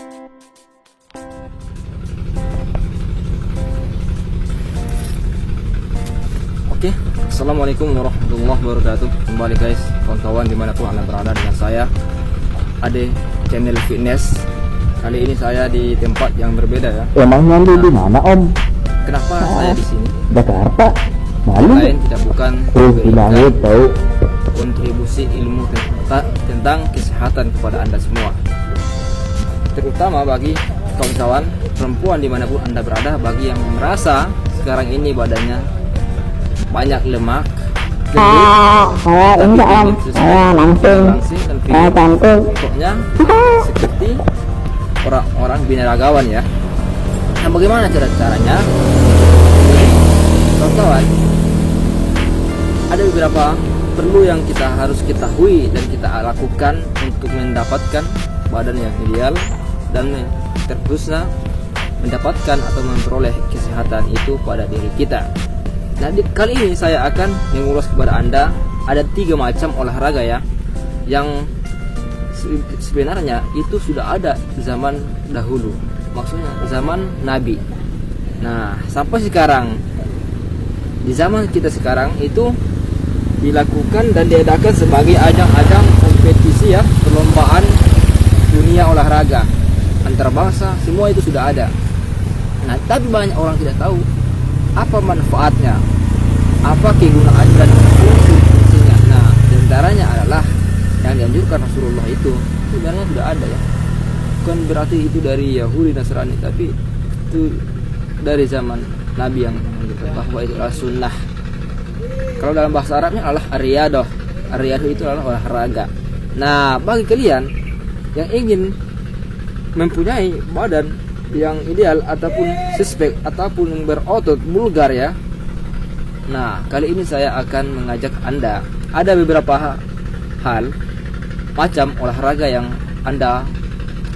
Oke, assalamualaikum warahmatullahi wabarakatuh. Kembali guys, kawan-kawan dimanapun anda berada dengan saya Ade channel fitness. Kali ini saya di tempat yang berbeda ya. Emangnya lu di mana Om? Kenapa saya di sini? Jakarta. Malu. Lain tidak bukan Di langit tahu. kontribusi ilmu tentang kesehatan kepada anda semua, terutama bagi kawan-kawan perempuan dimanapun anda berada, bagi yang merasa sekarang ini badannya banyak lemak, gendut, Saya enggak Om. Saya langsing. Saya cantik. pokoknya seperti orang-orang binaragawan ya. Nah, bagaimana caranya? Kawan-kawan, ada beberapa perlu yang kita harus ketahui dan kita lakukan untuk mendapatkan badan yang ideal dan terkhususnya mendapatkan atau memperoleh kesehatan itu pada diri kita. Nah, kali ini saya akan mengulas kepada anda ada 3 macam olahraga ya, yang sebenarnya itu sudah ada zaman dahulu, maksudnya zaman Nabi. Nah, sampai sekarang di zaman kita sekarang itu dilakukan dan diadakan sebagai ajang-ajang kompetisi ya, perlombaan dunia olahraga antar bangsa, semua itu sudah ada. Nah, tapi banyak orang tidak tahu apa manfaatnya, apa kegunaan dan fungsinya. Nah, diantaranya adalah yang dianjurkan Rasulullah itu sebenarnya sudah ada ya, bukan berarti itu dari Yahudi Nasrani, tapi itu dari zaman Nabi yang menunjukkan bahwa itu adalah sunnah. Kalau dalam bahasa Arabnya adalah ar-riyadah. Ar-riyadah itu adalah olahraga. Nah, bagi kalian yang ingin mempunyai badan yang ideal ataupun suspek ataupun yang berotot bulgar ya. Nah, kali ini saya akan mengajak anda, ada beberapa hal macam olahraga yang anda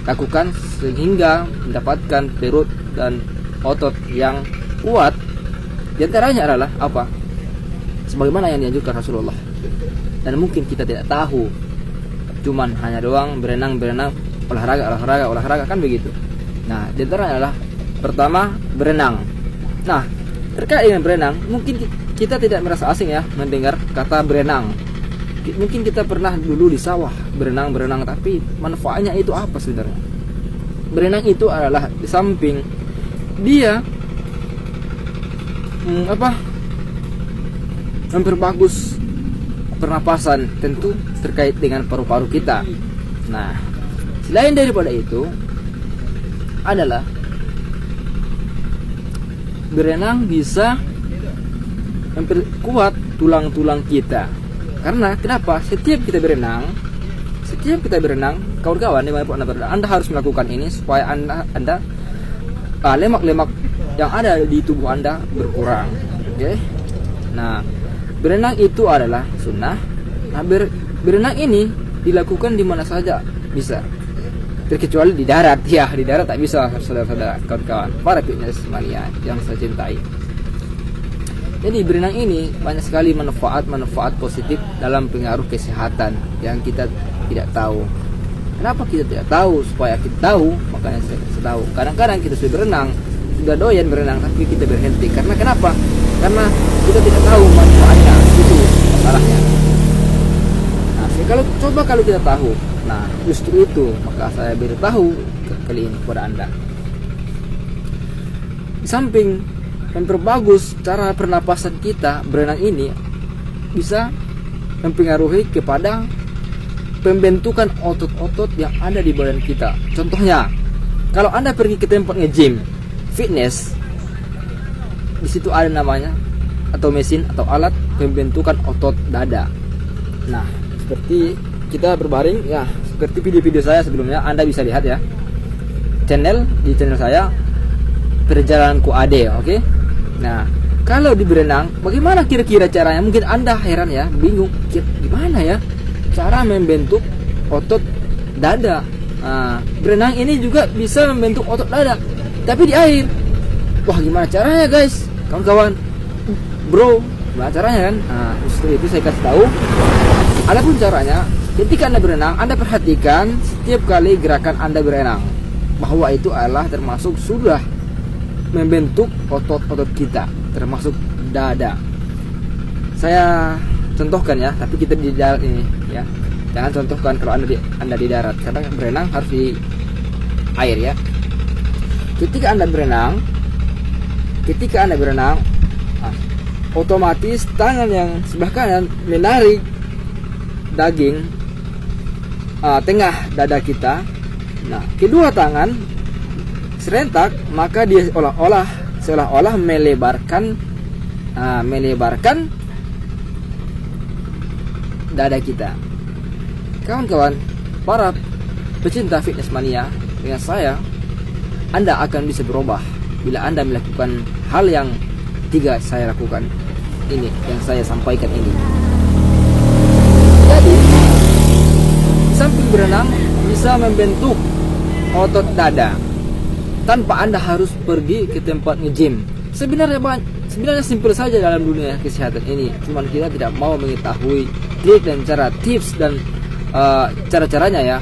lakukan sehingga mendapatkan perut dan otot yang kuat. Di antaranya adalah apa? Sebagaimana yang dianjurkan Rasulullah. Dan mungkin kita tidak tahu, cuman hanya doang berenang olahraga kan begitu. Nah, di antaranya adalah pertama berenang. Nah, terkait dengan berenang, mungkin kita tidak merasa asing ya mendengar kata berenang. Mungkin kita pernah dulu di sawah berenang, tapi manfaatnya itu apa sebenarnya? Berenang itu adalah di samping dia memperbagus pernapasan, tentu terkait dengan paru-paru kita. Nah, selain daripada itu adalah berenang bisa memperkuat tulang-tulang kita. Karena kenapa? Setiap kita berenang, kawan-kawan dimanapun anda berada, anda harus melakukan ini supaya anda lemak-lemak yang ada di tubuh anda berkurang. Oke? Nah, berenang itu adalah sunnah. Nah, berenang ini dilakukan di mana saja bisa, terkecuali di darat. Ya, di darat tak bisa, saudara-saudara, kawan-kawan, para fitness mania yang saya cintai. Jadi berenang ini banyak sekali manfaat positif dalam pengaruh kesehatan yang kita tidak tahu. Kenapa kita tidak tahu? Supaya kita tahu, makanya saya tahu. Kadang-kadang kita sudah berenang, sudah doyan berenang, tapi kita berhenti. Karena kenapa? Karena kita tidak tahu manfaatnya, itu masalahnya. Nah, kalau kita tahu, nah justru itu maka saya beritahu kali ini kepada anda. Di samping memperbagus cara pernapasan kita, berenang ini bisa mempengaruhi kepada pembentukan otot-otot yang ada di badan kita. Contohnya, kalau anda pergi ke tempat nge-gym, fitness, di situ ada namanya atau mesin atau alat pembentukan otot dada. Nah, seperti kita berbaring ya, seperti video-video saya sebelumnya, anda bisa lihat ya di channel saya Perjalananku Ade, oke? Nah, kalau di berenang, bagaimana kira-kira caranya? Mungkin anda heran ya, bingung, gimana ya cara membentuk otot dada. Nah, berenang ini juga bisa membentuk otot dada, tapi di air. Wah, gimana caranya guys, kawan-kawan, bro, gimana caranya kan? Nah, justru itu saya kasih tahu. Adapun caranya, ketika anda berenang, anda perhatikan setiap kali gerakan anda berenang. bahwa itu adalah termasuk sudah membentuk otot-otot kita, termasuk dada. Saya contohkan ya, tapi kita di darat ini ya. Jangan contohkan kalau anda di darat, karena berenang harus di air ya. Ketika anda berenang, otomatis tangan yang sebelah kanan menarik daging tengah dada kita. Nah, kedua tangan serentak, maka dia seolah-olah melebarkan dada kita. Kawan-kawan, para pecinta fitness mania, dengan saya, Anda akan bisa berubah bila Anda melakukan hal yang 3 saya lakukan ini, yang saya sampaikan ini. Jadi, di samping berenang bisa membentuk otot dada tanpa Anda harus pergi ke tempat nge-gym. Sebenarnya simpel saja dalam dunia kesehatan ini, cuman kita tidak mau mengetahui trik dan cara, tips dan cara-caranya ya.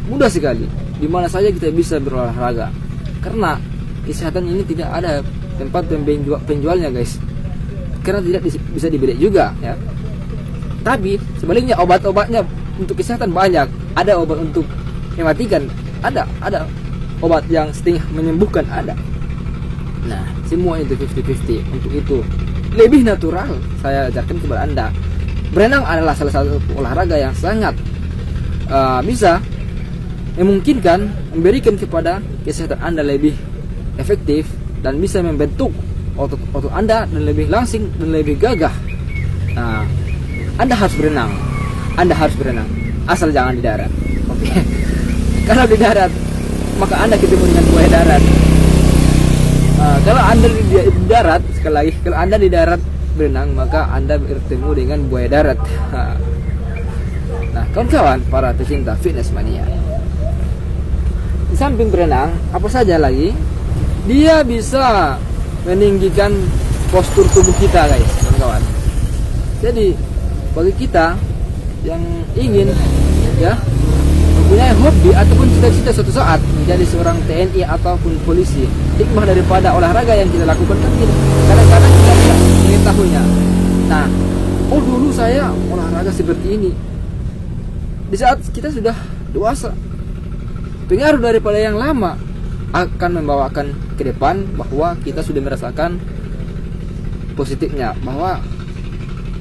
Mudah sekali, di mana saja kita bisa berolahraga, karena kesehatan ini tidak ada tempat penjualnya guys, karena tidak bisa dibeli juga ya. Tapi sebaliknya obat-obatnya untuk kesehatan banyak. Ada obat untuk mematikan, ada obat yang setengah menyembuhkan, ada. Nah, semua itu 50-50. Untuk itu lebih natural saya ajarkan kepada Anda. Berenang adalah salah satu olahraga yang sangat bisa memungkinkan memberikan kepada kesehatan Anda lebih efektif dan bisa membentuk otot Anda dan lebih langsing dan lebih gagah. Nah, Anda harus berenang. Asal jangan di darat. Oke. Kalau di darat, maka Anda ketemu dengan buaya darat. Kalau Anda di darat, sekali lagi, kalau Anda di darat berenang, maka Anda bertemu dengan buaya darat. Nah, kawan-kawan, para pecinta fitness mania, di samping berenang, apa saja lagi, dia bisa meninggikan postur tubuh kita, guys, kawan-kawan. Jadi, bagi kita yang ingin ya mempunyai hobi ataupun cita-cita suatu saat menjadi seorang TNI ataupun polisi, hikmah daripada olahraga yang kita lakukan kan kadang-kadang kita tidak mengetahuinya. Nah, dulu saya olahraga seperti ini. Di saat kita sudah dewasa, pengaruh daripada yang lama akan membawakan ke depan bahwa kita sudah merasakan positifnya, bahwa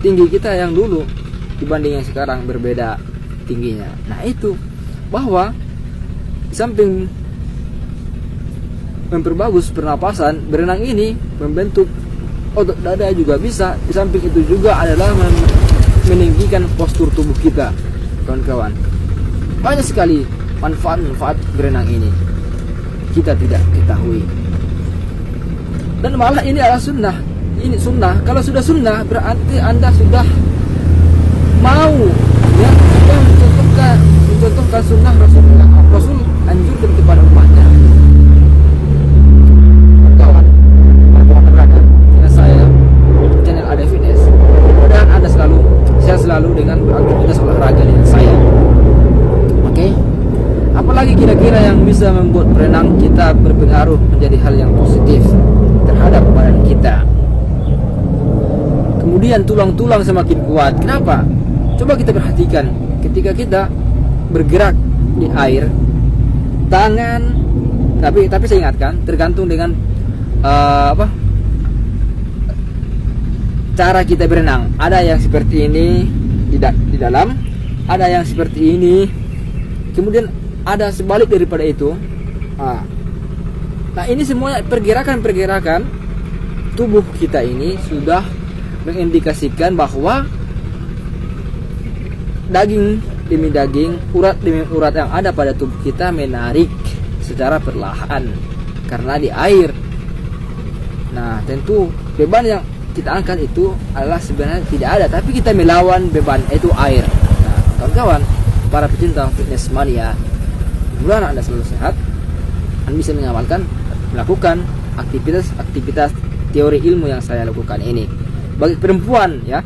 tinggi kita yang dulu dibanding yang sekarang berbeda tingginya. Nah, itu bahwa di samping memperbagus pernapasan, berenang ini membentuk otot dada juga bisa. Di samping itu juga adalah meninggikan postur tubuh kita, kawan-kawan. Banyak sekali manfaat-manfaat berenang ini kita tidak ketahui. Dan malah ini adalah sunnah. Ini sunnah. Kalau sudah sunnah berarti Anda sudah mau ya, mencontohkan sunnah Rasulullah. Rasul anjurkan kepada umatnya. Kawan, olahraga dengan saya, channel Ada Fitness. Mudah-mudahan Anda selalu dengan beraktivitas olahraga dengan saya. Oke? Apalagi kira-kira yang bisa membuat berenang kita berpengaruh menjadi hal yang positif terhadap badan kita. Kemudian tulang-tulang semakin kuat. Kenapa? Coba kita perhatikan ketika kita bergerak di air, tangan, tapi saya ingatkan tergantung dengan cara kita berenang. Ada yang seperti ini di dalam, ada yang seperti ini, kemudian ada sebalik daripada itu. Nah, ini semuanya pergerakan tubuh kita ini sudah mengindikasikan bahwa daging demi daging, urat demi urat yang ada pada tubuh kita menarik secara perlahan karena di air. Nah, tentu beban yang kita angkat itu adalah sebenarnya tidak ada, tapi kita melawan beban itu air. Nah, kawan-kawan, para pecinta fitness mania, mudah-mudahan Anda selalu sehat. Anda bisa melakukan aktivitas teori ilmu yang saya lakukan ini. Bagi perempuan ya,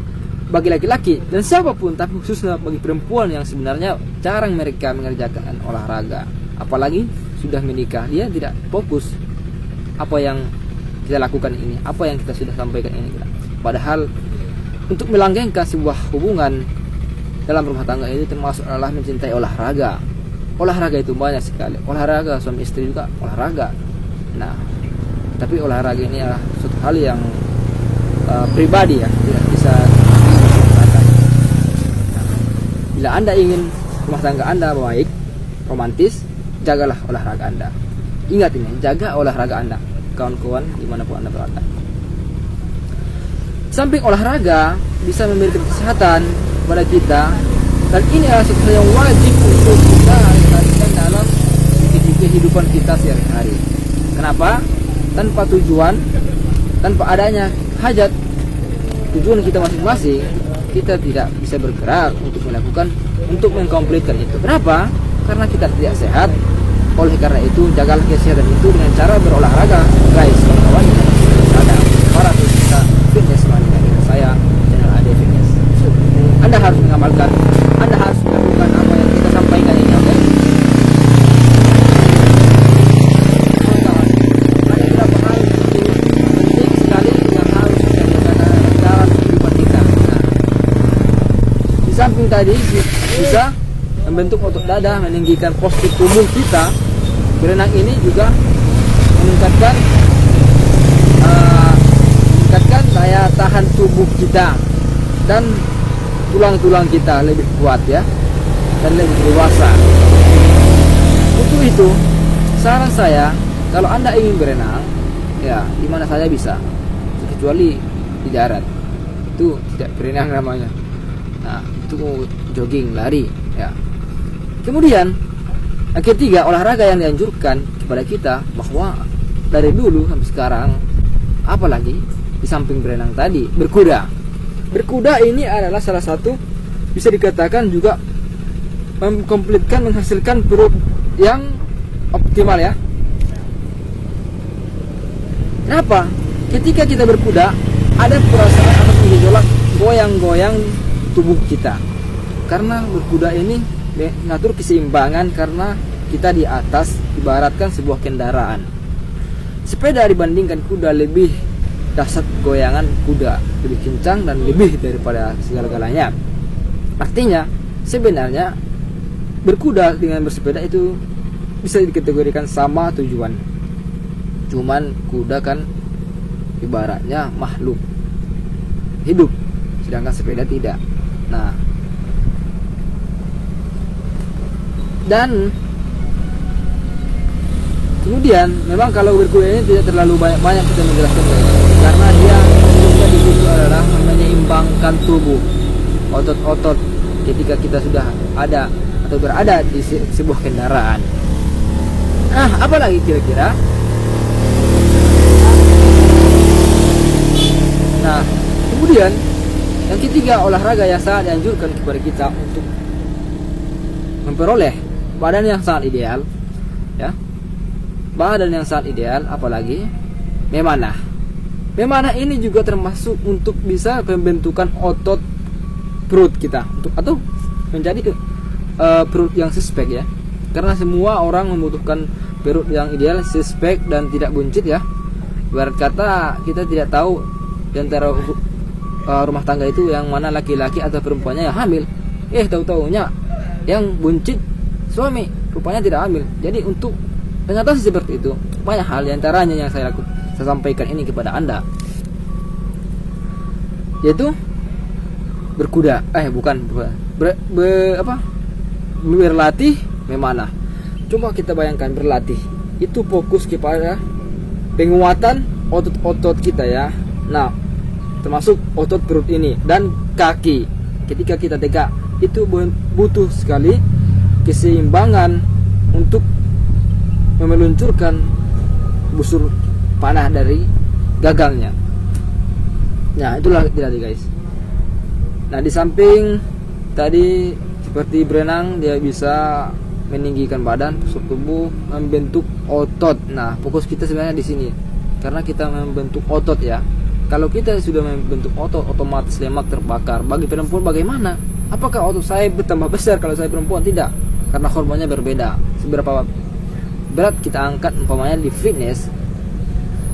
bagi laki-laki dan siapapun, tapi khususnya bagi perempuan yang sebenarnya jarang mereka mengerjakan olahraga, apalagi sudah menikah, dia tidak fokus apa yang kita lakukan ini, apa yang kita sudah sampaikan ini. Padahal untuk melanggengkan sebuah hubungan dalam rumah tangga itu termasuk adalah mencintai olahraga. Olahraga itu banyak sekali. Olahraga suami istri juga olahraga. Nah, tapi olahraga ini adalah suatu hal yang pribadi ya, tidak bisa dilakukan. Nah, bila Anda ingin rumah tangga Anda baik, romantis, jagalah olahraga Anda. Ingat ini, jaga olahraga Anda, kawan-kawan dimanapun Anda berada. Samping olahraga bisa memberikan kesehatan kepada kita, dan ini adalah sesuatu yang wajib untuk kita lakukan dalam kehidupan kita sehari-hari. Kenapa? Tanpa tujuan, tanpa adanya hajat tujuan kita masing-masing, kita tidak bisa bergerak untuk melakukan, untuk mengkomplitkan itu. Kenapa? Karena kita tidak sehat. Oleh karena itu, jagalah kesehatan itu dengan cara berolahraga, guys. Kawan-kawan, ada para peserta fitness mania saya, channel AD Fitness. Anda harus mengamalkan, Anda harus melakukan apa yang kita sampaikan ini, oke? Kawan-kawan, ada beberapa hal penting sekali yang harus kita jaga dalam kehidupan kita. Nah, di samping tadi bisa membentuk otot dada, meninggikan postur tubuh kita. Berenang ini juga meningkatkan daya tahan tubuh kita, dan tulang-tulang kita lebih kuat ya, dan lebih dewasa. Untuk itu, saran saya, kalau Anda ingin berenang, ya di mana saja bisa, kecuali di darat. Itu tidak berenang namanya. Nah, itu jogging, lari ya. Kemudian yang ketiga, olahraga yang dianjurkan kepada kita bahwa dari dulu sampai sekarang, apalagi di samping berenang tadi, berkuda. Berkuda ini adalah salah satu, bisa dikatakan juga mengkomplitkan, menghasilkan perut yang optimal ya. Kenapa? Ketika kita berkuda, ada perasaan atau gejolak goyang-goyang tubuh kita. Karena berkuda ini mengatur keseimbangan, karena kita di atas ibaratkan sebuah kendaraan. Sepeda dibandingkan kuda lebih dahsyat goyangan kuda, lebih kencang dan lebih daripada segala-galanya. Artinya sebenarnya berkuda dengan bersepeda itu bisa dikategorikan sama tujuan. Cuman kuda kan ibaratnya makhluk hidup, sedangkan sepeda tidak. Nah, dan kemudian memang kalau berkuda ini tidak terlalu banyak kita menjelaskan, karena dia tujuannya di situ adalah menyeimbangkan tubuh, otot-otot ketika kita sudah ada atau berada di sebuah kendaraan. Nah, apalagi kira-kira? Nah, kemudian yang ketiga, olahraga yang sangat dianjurkan kepada kita untuk memperoleh badan yang sangat ideal ya. Badan yang sangat ideal, apalagi memanah. Memanah ini juga termasuk untuk bisa pembentukan otot perut kita, atau menjadi perut yang suspek ya. Karena semua orang membutuhkan perut yang ideal, suspek dan tidak buncit ya. Ibarat kata kita tidak tahu di antara rumah tangga itu yang mana laki-laki atau perempuannya yang hamil. Tahu-taunya yang buncit suami, rupanya tidak hamil. Jadi untuk mengatasi seperti itu, banyak hal diantaranya yang saya sampaikan ini kepada Anda, yaitu berkuda, berlatih memanah. Coba kita bayangkan berlatih, itu fokus kepada penguatan otot-otot kita ya. Nah, termasuk otot perut ini dan kaki. Ketika kita tegak, itu butuh sekali keseimbangan untuk meluncurkan busur panah dari gagangnya. Nah, itulah tadi guys. Nah, di samping tadi seperti berenang, dia bisa meninggikan badan, postur tubuh, membentuk otot. Nah, fokus kita sebenarnya di sini, karena kita membentuk otot ya. Kalau kita sudah membentuk otot, otomatis lemak terbakar. Bagi perempuan bagaimana? Apakah otot saya bertambah besar kalau saya perempuan? Tidak, karena hormonnya berbeda. Seberapa berat kita angkat umpamanya di fitness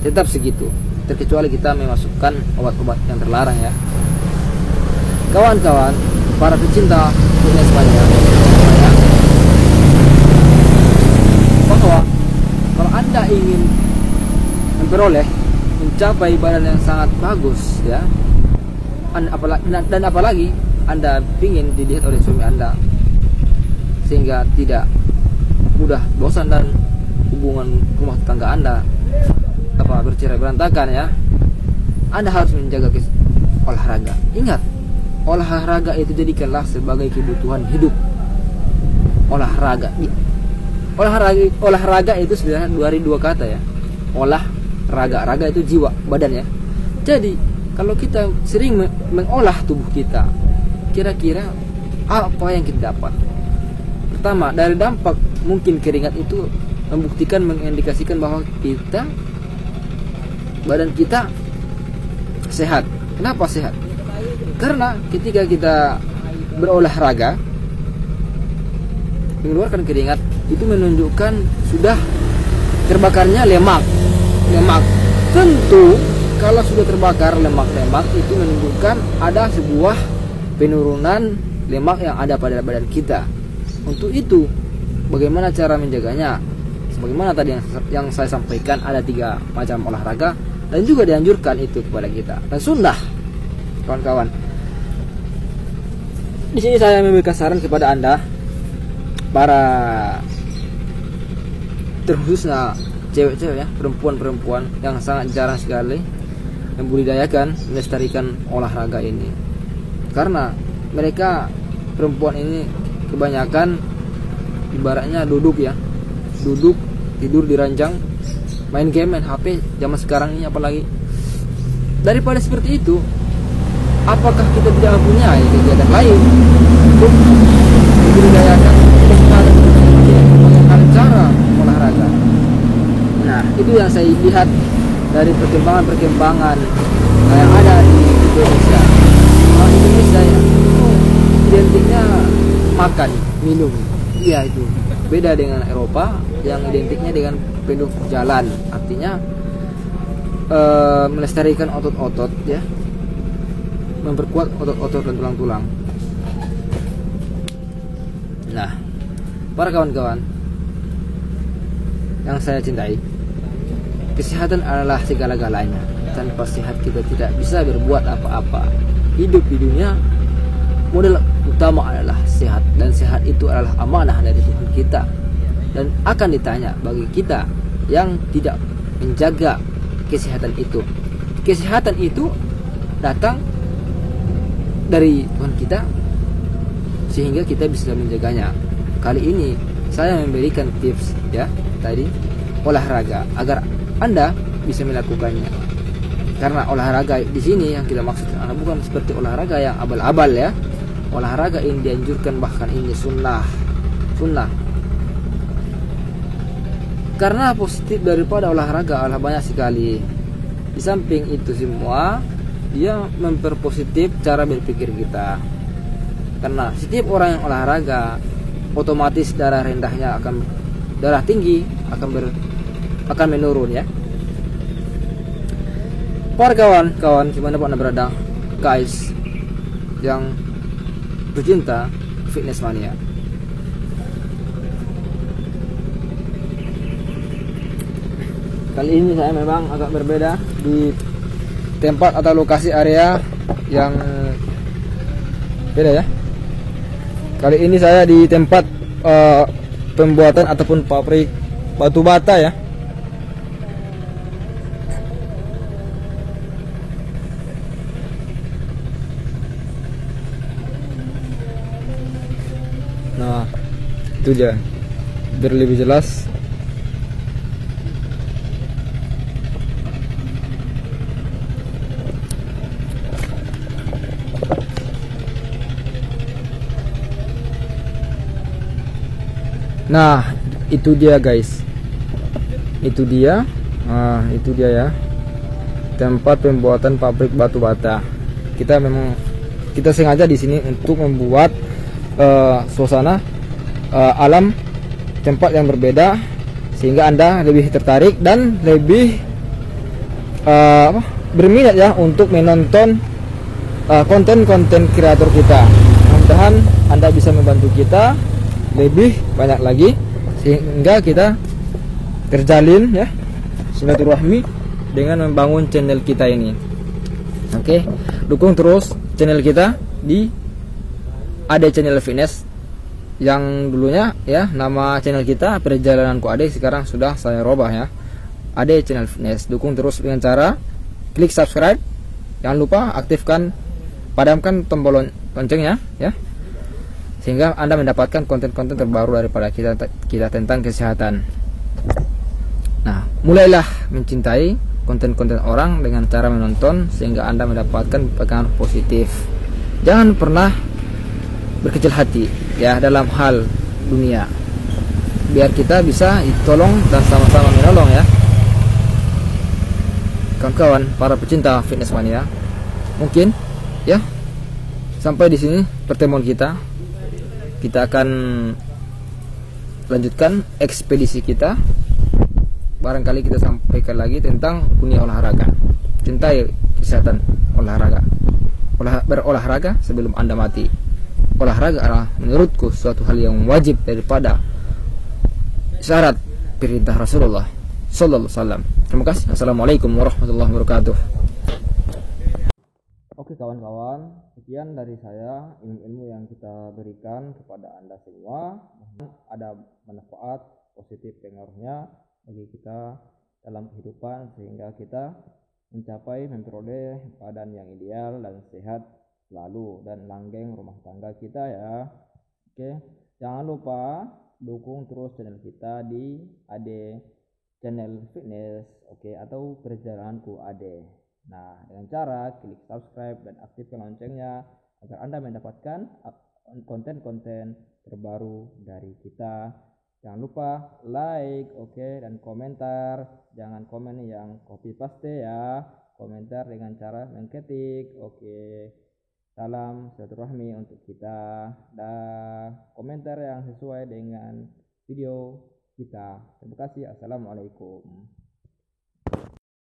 tetap segitu, terkecuali kita memasukkan obat-obat yang terlarang ya. Kawan-kawan, para pecinta fitness banyak, bahwa kalau Anda ingin memperoleh mencapai badan yang sangat bagus ya, dan apalagi Anda ingin dilihat oleh suami Anda sehingga tidak mudah bosan dan hubungan rumah tangga Anda bercerai berantakan ya, Anda harus menjaga olahraga. Ingat, olahraga itu jadikanlah sebagai kebutuhan hidup. Olahraga itu sebenarnya dari dua kata ya. Raga itu jiwa, badan ya. Jadi kalau kita sering mengolah tubuh kita, kira-kira apa yang kita dapat? Pertama, dari dampak mungkin keringat itu membuktikan, mengindikasikan bahwa badan kita sehat. Kenapa sehat? Karena ketika kita berolahraga mengeluarkan keringat, itu menunjukkan sudah terbakarnya lemak. Tentu kalau sudah terbakar lemak itu menunjukkan ada sebuah penurunan lemak yang ada pada badan kita. Untuk itu, bagaimana cara menjaganya? Sebagaimana tadi yang saya sampaikan, ada 3 macam olahraga dan juga dianjurkan itu kepada kita dan sunnah, kawan-kawan. Di sini saya memberikan saran kepada Anda, para terkhususnya cewek-cewek ya, perempuan-perempuan yang sangat jarang sekali membudidayakan, melestarikan olahraga ini. Karena mereka perempuan ini kebanyakan ibaratnya duduk, tidur di ranjang, main game, main HP zaman sekarang ini. Apalagi daripada seperti itu, apakah kita tidak mempunyai kegiatan lain untuk membudidayakan dengan cara olahraga? Nah, itu yang saya lihat dari perkembangan yang ada di Indonesia. Orang Indonesia ya, itu identiknya makan, minum. Iya, itu beda dengan Eropa yang identiknya dengan penuh jalan. Artinya melestarikan otot-otot ya, memperkuat otot-otot dan tulang-tulang. Nah, para kawan-kawan yang saya cintai, kesehatan adalah segala-galanya. Tanpa sehat kita tidak bisa berbuat apa-apa. Hidup di dunia, modal utama adalah sehat, dan sehat itu adalah amanah dari Tuhan kita dan akan ditanya bagi kita yang tidak menjaga kesehatan itu. Kesehatan itu datang dari Tuhan kita sehingga kita bisa menjaganya. Kali ini saya memberikan tips ya, tadi olahraga agar Anda bisa melakukannya. Karena olahraga di sini yang kita maksud bukan seperti olahraga yang abal-abal ya. Olahraga ini dianjurkan, bahkan ini sunnah. Karena positif daripada olahraga adalah banyak sekali. Di samping itu semua, dia memperpositif cara berpikir kita. Karena setiap orang yang olahraga, otomatis darah tinggi akan menurun ya. Para kawan-kawan, gimana Anda berada, guys, yang bercinta fitness mania? Kali ini saya memang agak berbeda di tempat atau lokasi area yang beda ya. Kali ini saya di tempat pembuatan ataupun pabrik batu bata ya. Nah, itu dia, biar lebih jelas. Nah, itu dia guys. Itu dia. Nah, itu dia ya. Tempat pembuatan pabrik batu bata. Kita sengaja di sini untuk membuat suasana alam tempat yang berbeda sehingga Anda lebih tertarik dan lebih berminat ya untuk menonton konten-konten kreator kita. Mudah-mudahan Anda bisa membantu kita lebih banyak lagi sehingga kita terjalin ya silaturahmi dengan membangun channel kita ini. Oke, dukung terus channel kita di Ade Channel Fitness yang dulunya ya nama channel kita Perjalananku Ade, sekarang sudah saya robah ya, Ade Channel Fitness. Dukung terus dengan cara klik subscribe, jangan lupa aktifkan, padamkan tombol loncengnya ya, sehingga Anda mendapatkan konten-konten terbaru daripada kita tentang kesehatan. Nah, mulailah mencintai konten-konten orang dengan cara menonton sehingga Anda mendapatkan pengaruh positif. Jangan pernah berkecil hati ya dalam hal dunia, biar kita bisa tolong dan sama-sama menolong ya kawan-kawan para pecinta fitness mania. Mungkin ya sampai di sini pertemuan kita. Kita akan lanjutkan ekspedisi kita. Barangkali kita sampaikan lagi tentang dunia olahraga. Cintai kesehatan olahraga. Berolahraga sebelum Anda mati. Olahraga adalah menurutku suatu hal yang wajib daripada syarat perintah Rasulullah sallallahu alaihi wasallam. Terima kasih. Assalamualaikum warahmatullahi wabarakatuh. Oke kawan-kawan, sekian dari saya ilmu-ilmu yang kita berikan kepada Anda semua. Ada manfaat positif pengaruhnya bagi kita dalam kehidupan sehingga kita mencapai memperoleh badan yang ideal dan sehat selalu dan langgeng rumah tangga kita ya. Oke, jangan lupa dukung terus channel kita di Ade Channel Fitness, oke, atau Perjalananku Ade. Nah, dengan cara klik subscribe dan aktifkan loncengnya agar Anda mendapatkan konten-konten terbaru dari kita. Jangan lupa like, oke, dan komentar. Jangan komen yang copy paste ya. Komentar dengan cara mengketik, oke. Salam silaturahmi untuk kita. Dan komentar yang sesuai dengan video kita. Terima kasih. Assalamualaikum.